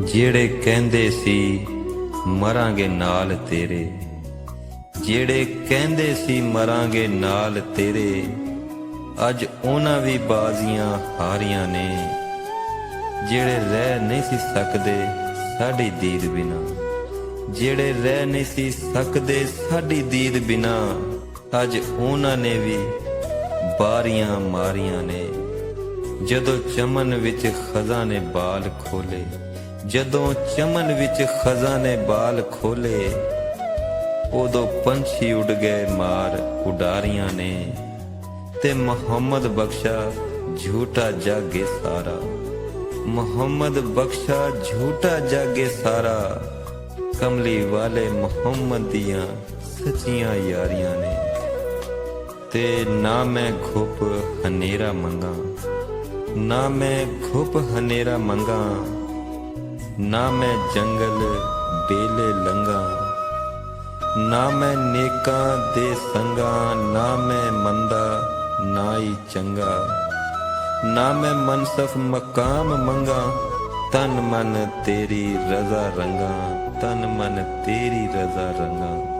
ਜਿਹੜੇ ਕਹਿੰਦੇ ਸੀ ਮਰਾਂਗੇ ਨਾਲ ਤੇਰੇ, ਜਿਹੜੇ ਕਹਿੰਦੇ ਸੀ ਮਰਾਂਗੇ ਨਾਲ ਤੇਰੇ, ਅੱਜ ਉਹਨਾਂ ਵੀ ਬਾਜ਼ੀਆਂ ਹਾਰੀਆਂ ਨੇ। ਜਿਹੜੇ ਰਹਿ ਨਹੀਂ ਸੀ ਸਕਦੇ ਸਾਡੀ ਦੀਦ ਬਿਨਾ, ਜਿਹੜੇ ਰਹਿ ਨਹੀਂ ਸੀ ਸਕਦੇ ਸਾਡੀ ਦੀਦ ਬਿਨਾ, ਅੱਜ ਉਹਨਾਂ ਨੇ ਵੀ ਬਾਰੀਆਂ ਮਾਰੀਆਂ ਨੇ। ਜਦੋਂ ਚਮਨ ਵਿੱਚ ਖਜ਼ਾਂ ਨੇ ਬਾਲ ਖੋਲੇ, ਜਦੋਂ ਚਮਨ ਵਿੱਚ ਖਜ਼ਾਂ ਨੇ ਬਾਲ ਖੋਲੇ, ਉਦੋਂ ਪੰਛੀ ਉੱਡ ਗਏ ਮਾਰ ਉਡਾਰੀਆਂ ਨੇ। ਤੇ ਮੁਹੰਮਦ ਬਖਸ਼ਾ ਝੂਠਾ ਜਾਗੇ ਸਾਰਾ, ਮੁਹੰਮਦ ਬਖਸ਼ਾ ਝੂਠਾ ਜਾਗੇ ਸਾਰਾ, ਕਮਲੀ ਵਾਲੇ ਮੁਹੰਮਦ ਦੀਆਂ ਸੱਚੀਆਂ ਯਾਰੀਆਂ ਨੇ। ਤੇ ਨਾ ਮੈਂ ਘੁੱਪ ਹਨੇਰਾ ਮੰਗਾ, ਨਾ ਮੈਂ ਘੁੱਪ ਹਨੇਰਾ ਮੰਗਾ, ਨਾ ਮੈਂ ਜੰਗਲ ਬੇਲੇ ਲੰਘਾਂ, ਨਾ ਮੈਂ ਨੇਕਾਂ ਦੇ ਸੰਗਾਂ, ਨਾ ਮੈਂ ਮੰਦਾ ਨਾ ਹੀ ਚੰਗਾ, ਨਾ ਮੈਂ ਮਨਸਫ ਮਕਾਮ ਮੰਗਾ, ਤਨ ਮਨ ਤੇਰੀ ਰਜ਼ਾ ਰੰਗਾ, ਤਨ ਮਨ ਤੇਰੀ ਰਜ਼ਾ ਰੰਗਾ।